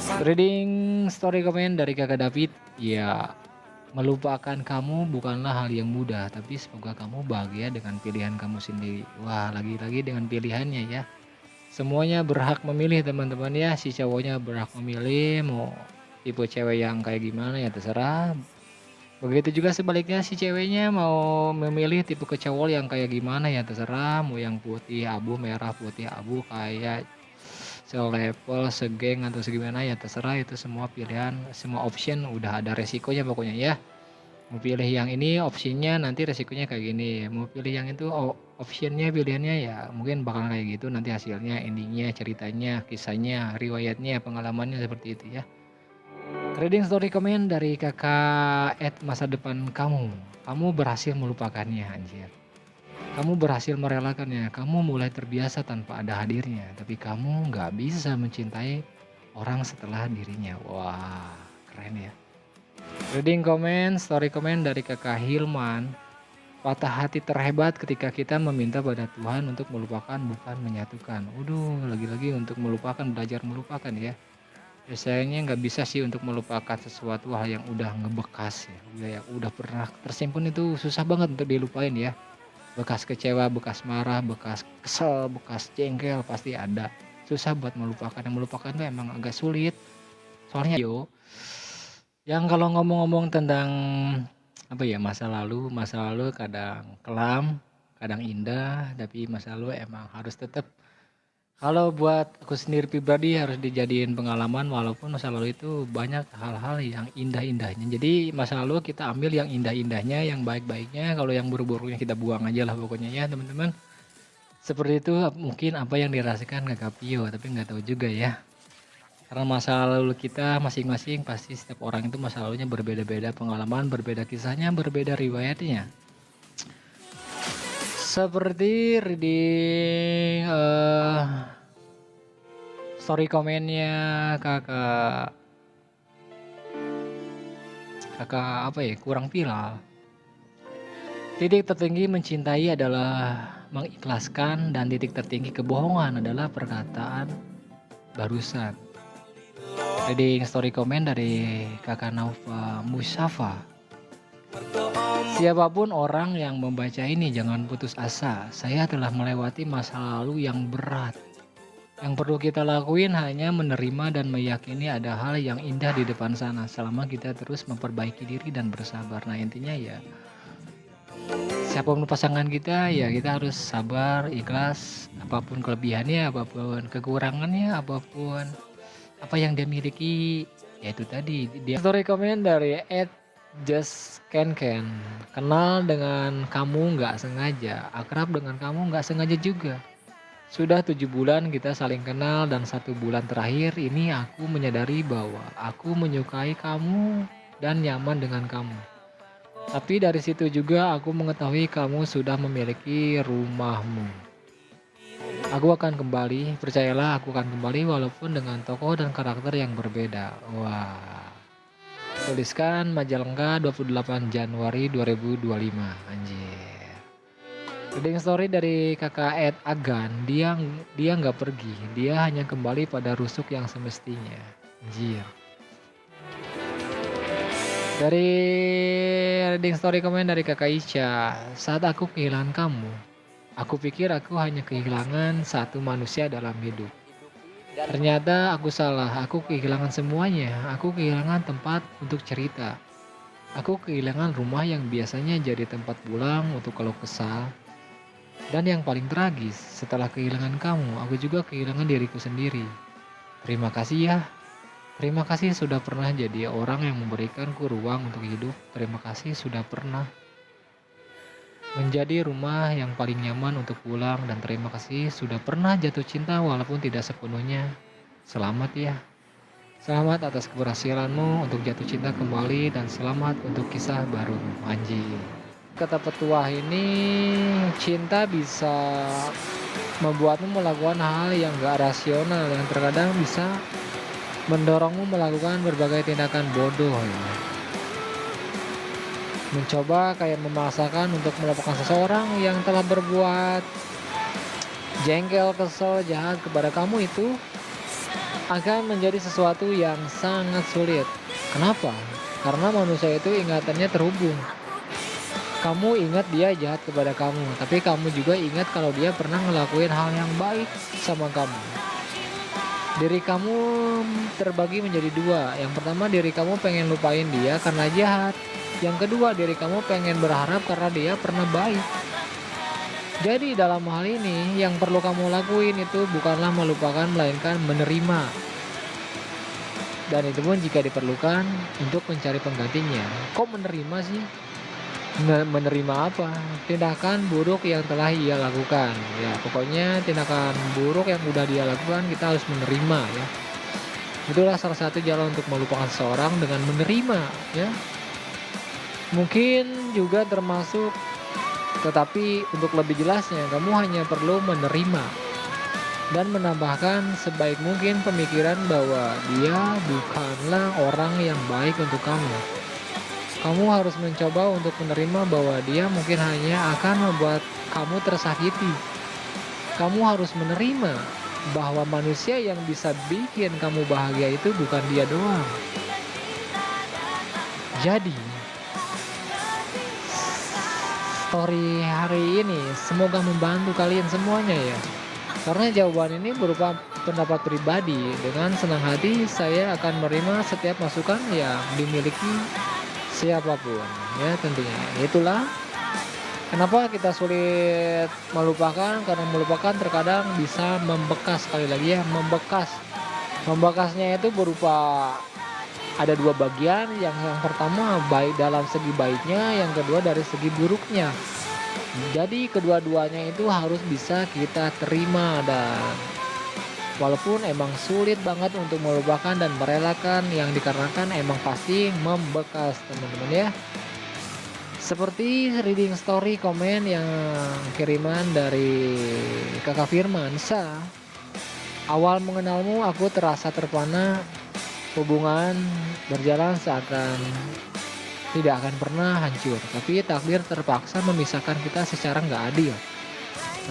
Reading story komen dari Kakak David. Ya, melupakan kamu bukanlah hal yang mudah, tapi semoga kamu bahagia dengan pilihan kamu sendiri. Wah, lagi-lagi dengan pilihannya ya. Semuanya berhak memilih teman-teman ya. Si cowoknya berhak memilih mau tipe cewek yang kayak gimana ya terserah. Begitu juga sebaliknya si ceweknya mau memilih tipe ke cowok yang kayak gimana ya terserah. Mau yang putih abu, merah putih abu kayak selevel, segeng atau segimana ya terserah itu semua pilihan, semua option udah ada resikonya pokoknya ya. Mau pilih yang ini opsinya nanti resikonya kayak gini, mau pilih yang itu optionnya pilihannya ya mungkin bakal kayak gitu nanti hasilnya, endingnya, ceritanya, kisahnya, riwayatnya, pengalamannya seperti itu ya. Reading story komen dari kakak masa depan kamu. Kamu berhasil melupakannya anjir. Kamu berhasil merelakannya, kamu mulai terbiasa tanpa ada hadirnya, tapi kamu nggak bisa mencintai orang setelah dirinya. Wah, keren ya. Reading komen, story komen dari kakak Hilman. Patah hati terhebat ketika kita meminta pada Tuhan untuk melupakan bukan menyatukan. Waduh, lagi-lagi untuk melupakan, belajar melupakan ya. Biasanya nggak bisa sih untuk melupakan sesuatu hal yang udah ngebekas ya, udah pernah tersimpan itu susah banget untuk dilupain ya. Bekas kecewa, bekas marah, bekas kesel, bekas jengkel pasti ada. Susah buat melupakan, yang melupakan tuh emang agak sulit. Soalnya yang kalau ngomong-ngomong tentang apa ya, masa lalu kadang kelam, kadang indah, tapi masa lalu emang harus tetap kalau buat aku sendiri pribadi harus dijadiin pengalaman walaupun masa lalu itu banyak hal-hal yang indah-indahnya. Jadi masa lalu kita ambil yang indah-indahnya, yang baik-baiknya, kalau yang buruk-buruknya kita buang aja lah pokoknya ya teman-teman. Seperti itu mungkin apa yang dirasakan Kakak Pio, tapi nggak tahu juga ya. Karena masa lalu kita masing-masing pasti setiap orang itu masa lalunya berbeda-beda pengalaman, berbeda kisahnya, berbeda riwayatnya. Seperti reading story komennya kakak kakak apa ya kurang viral. Titik tertinggi mencintai adalah mengikhlaskan dan titik tertinggi kebohongan adalah perkataan barusan. Reading story komen dari kakak Naufa Musafa. Siapapun orang yang membaca ini jangan putus asa. Saya telah melewati masa lalu yang berat. Yang perlu kita lakuin hanya menerima dan meyakini ada hal yang indah di depan sana selama kita terus memperbaiki diri dan bersabar. Nah intinya ya siapapun pasangan kita ya kita harus sabar, ikhlas, apapun kelebihannya, apapun kekurangannya, apapun apa yang dia miliki ya itu tadi dia. Story komen dari Just Ken Ken. Kenal dengan kamu nggak sengaja, akrab dengan kamu nggak sengaja juga. Sudah 7 bulan kita saling kenal dan 1 bulan terakhir ini aku menyadari bahwa aku menyukai kamu dan nyaman dengan kamu. Tapi dari situ juga aku mengetahui kamu sudah memiliki rumahmu. Aku akan kembali, percayalah aku akan kembali walaupun dengan tokoh dan karakter yang berbeda. Wah. Tuliskan Majalengka 28 Januari 2025. Anjir. Reading story dari kakak Agan, dia nggak pergi, dia hanya kembali pada rusuk yang semestinya. Anjir. Dari reading story komen dari kakak Isya, saat aku kehilangan kamu, aku pikir aku hanya kehilangan satu manusia dalam hidup. Ternyata aku salah, aku kehilangan semuanya, aku kehilangan tempat untuk cerita. Aku kehilangan rumah yang biasanya jadi tempat pulang untuk kalau kesal. Dan yang paling tragis, setelah kehilangan kamu, aku juga kehilangan diriku sendiri. Terima kasih ya. Terima kasih sudah pernah jadi orang yang memberikanku ruang untuk hidup. Terima kasih sudah pernah menjadi rumah yang paling nyaman untuk pulang. Dan terima kasih sudah pernah jatuh cinta walaupun tidak sepenuhnya. Selamat ya. Selamat atas keberhasilanmu untuk jatuh cinta kembali dan selamat untuk kisah barumu. Anjing. Kata petuah ini, cinta bisa membuatmu melakukan hal yang gak rasional yang terkadang bisa mendorongmu melakukan berbagai tindakan bodoh ya. Mencoba kayak memaksakan untuk melupakan seseorang yang telah berbuat jengkel, kesel, jahat kepada kamu itu akan menjadi sesuatu yang sangat sulit. Kenapa? Karena manusia itu ingatannya terhubung. Kamu ingat dia jahat kepada kamu, tapi kamu juga ingat kalau dia pernah ngelakuin hal yang baik sama kamu. Diri kamu terbagi menjadi dua. Yang pertama, diri kamu pengen lupain dia karena jahat. Yang kedua, diri kamu pengen berharap karena dia pernah baik. Jadi dalam hal ini, yang perlu kamu lakuin itu bukanlah melupakan, melainkan menerima. Dan itu pun jika diperlukan untuk mencari penggantinya. Kok menerima sih? Menerima apa? Tindakan buruk yang telah ia lakukan. Ya, pokoknya tindakan buruk yang udah dia lakukan kita harus menerima ya. Itulah salah satu jalan untuk melupakan seseorang dengan menerima ya. Mungkin juga termasuk, tetapi untuk lebih jelasnya kamu hanya perlu menerima dan menambahkan sebaik mungkin pemikiran bahwa dia bukanlah orang yang baik untuk kamu. Kamu harus mencoba untuk menerima bahwa dia mungkin hanya akan membuat kamu tersakiti. Kamu harus menerima bahwa manusia yang bisa bikin kamu bahagia itu bukan dia doang. Jadi, story hari ini semoga membantu kalian semuanya ya. Karena jawaban ini berupa pendapat pribadi. Dengan senang hati saya akan menerima setiap masukan yang dimiliki siapapun ya tentunya. Itulah kenapa kita sulit melupakan, karena melupakan terkadang bisa membekas. Sekali lagi ya, membekas. Membekasnya itu berupa ada dua bagian. Yang pertama baik dalam segi baiknya, yang kedua dari segi buruknya. Jadi kedua-duanya itu harus bisa kita terima, dan walaupun emang sulit banget untuk melupakan dan merelakan, yang dikarenakan emang pasti membekas teman-teman ya. Seperti reading story komen yang kiriman dari Kakak Firmansa. Awal mengenalmu aku terasa terpana, hubungan berjalan seakan tidak akan pernah hancur. Tapi takdir terpaksa memisahkan kita secara nggak adil.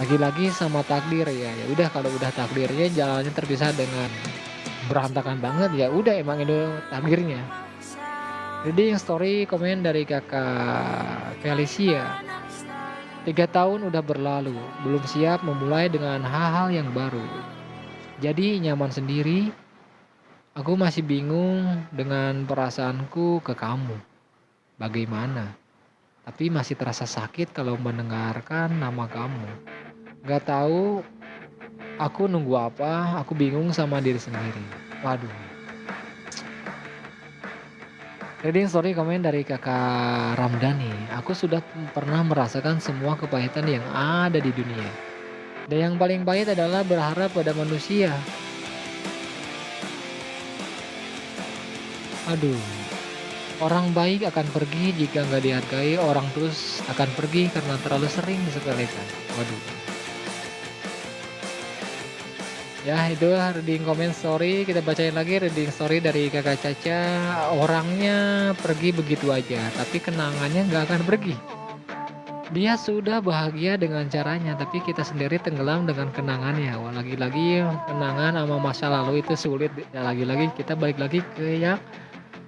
Lagi-lagi sama takdir ya. Ya udah, kalau udah takdirnya jalannya terpisah dengan berantakan banget, ya udah emang itu takdirnya. Jadi yang story komen dari Kakak Felicia. 3 tahun udah berlalu, belum siap memulai dengan hal-hal yang baru. Jadi nyaman sendiri. Aku masih bingung dengan perasaanku ke kamu. Bagaimana? Tapi masih terasa sakit kalau mendengarkan nama kamu. Gak tahu aku nunggu apa, aku bingung sama diri sendiri. Waduh. Reading story komen dari Kakak Ramdhani. Aku sudah pernah merasakan semua kepahitan yang ada di dunia. Dan yang paling pahit adalah berharap pada manusia. Aduh. Orang baik akan pergi jika nggak dihargai, orang terus akan pergi karena terlalu sering disepelekan. Waduh. Ya, itu reading comment story. Kita bacain lagi reading story dari Kakak Caca. Orangnya pergi begitu aja, tapi kenangannya nggak akan pergi. Dia sudah bahagia dengan caranya, tapi kita sendiri tenggelam dengan kenangannya. Wah, lagi-lagi kenangan sama masa lalu itu sulit. Ya, lagi-lagi kita balik lagi ke yang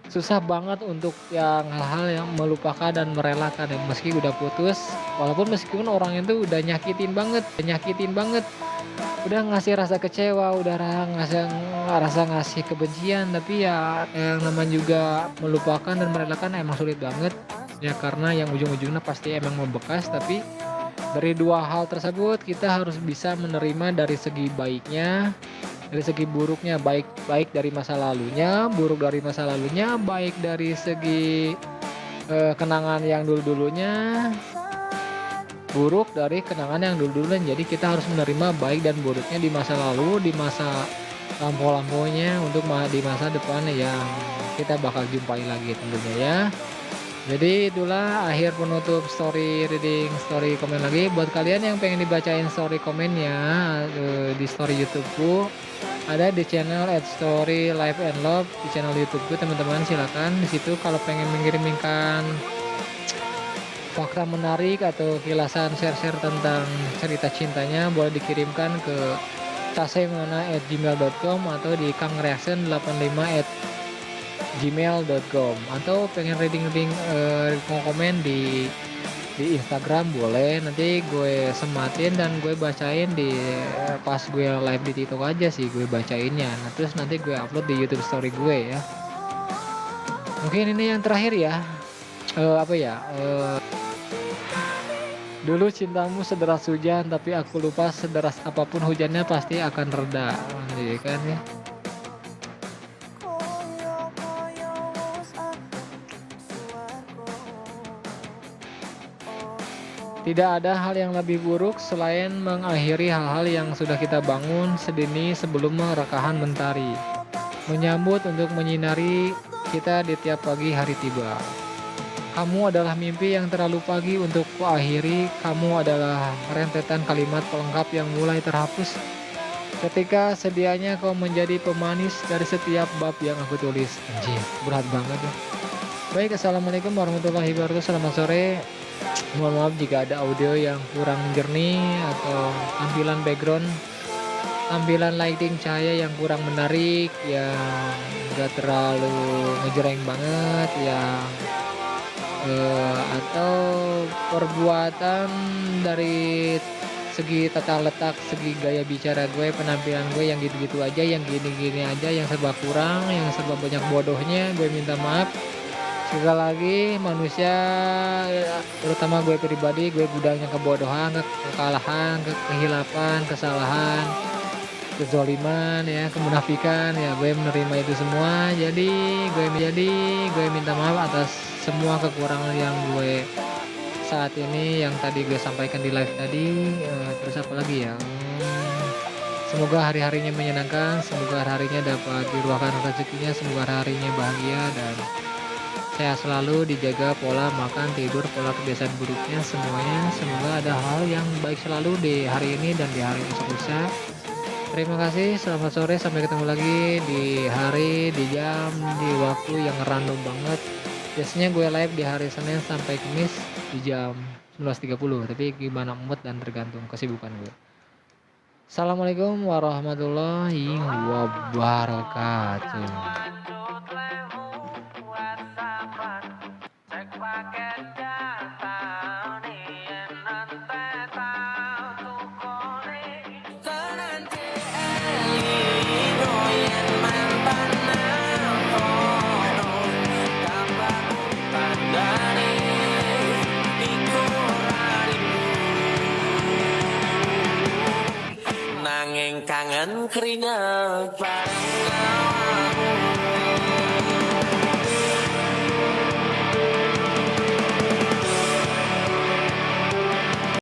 susah banget untuk yang hal-hal yang melupakan dan merelakan ya. Meski udah putus, walaupun meskipun orang itu udah nyakitin banget, udah ngasih rasa kecewa, udah ngasih kebencian, tapi ya yang namanya juga melupakan dan merelakan emang sulit banget ya, karena yang ujung-ujungnya pasti emang membekas. Tapi dari dua hal tersebut kita harus bisa menerima dari segi baiknya, dari segi buruknya. Baik dari masa lalunya, buruk dari masa lalunya, baik dari segi kenangan yang dulu-dulunya, buruk dari kenangan yang dulu-dulunya. Jadi kita harus menerima baik dan buruknya di masa lalu, di masa lampau-lampaunya, untuk di masa depannya yang kita bakal jumpai lagi tentunya ya. Jadi itulah akhir penutup story reading story komen lagi. Buat kalian yang pengen dibacain story komennya di story YouTubeku, ada di channel @story life and love di channel YouTubeku teman-teman. Silakan di situ kalau pengen mengirimkan fakta menarik atau kilasan share-share tentang cerita cintanya, boleh dikirimkan ke tasemona@gmail.com atau di kangreaction85@gmail.com, atau pengen reading mau komen di Instagram boleh, nanti gue sematin dan gue bacain pas gue live di TikTok aja sih gue bacainnya. Nah, terus nanti gue upload di YouTube story gue ya. Mungkin ini yang terakhir ya. Apa ya? Dulu cintamu sederas hujan, tapi aku lupa sederas apapun hujannya pasti akan reda. Iya kan ya. Tidak ada hal yang lebih buruk selain mengakhiri hal-hal yang sudah kita bangun sedini sebelum merekahan mentari, menyambut untuk menyinari kita di tiap pagi hari tiba. Kamu adalah mimpi yang terlalu pagi untuk kuakhiri. Kamu adalah rentetan kalimat pelengkap yang mulai terhapus ketika sedianya kau menjadi pemanis dari setiap bab yang aku tulis. Anjir, berat banget ya. Baik, assalamualaikum warahmatullahi wabarakatuh. Selamat sore. Mohon maaf jika ada audio yang kurang jernih atau tampilan lighting cahaya yang kurang menarik, yang enggak terlalu ngejreng banget ya, atau perbuatan dari segi tata letak, segi gaya bicara gue, penampilan gue yang gitu-gitu aja, yang gini-gini aja, yang serba kurang, yang serba banyak bodohnya, gue minta maaf. Sekali lagi, manusia, terutama gue pribadi, gue gudangnya kebodohan, kekalahan, kehilapan, kesalahan, kezoliman ya, kemunafikan ya, gue menerima itu semua. Jadi gue minta maaf atas semua kekurangan yang gue saat ini, yang tadi gue sampaikan di live tadi. Terus apa lagi ya, semoga hari-harinya menyenangkan, semoga harinya dapat diruahkan rezekinya, semoga harinya bahagia dan sehat selalu, dijaga pola makan, tidur, pola kebiasaan buruknya semuanya. Semoga ada hal yang baik selalu di hari ini dan di hari esok lusa. Terima kasih, selamat sore, sampai ketemu lagi di hari, di jam, di waktu yang random banget. Biasanya gue live di hari Senin sampai Kamis di jam 19.30, tapi gimana mood dan tergantung kesibukan gue. Assalamualaikum warahmatullahi wabarakatuh. Nanging kangen keringet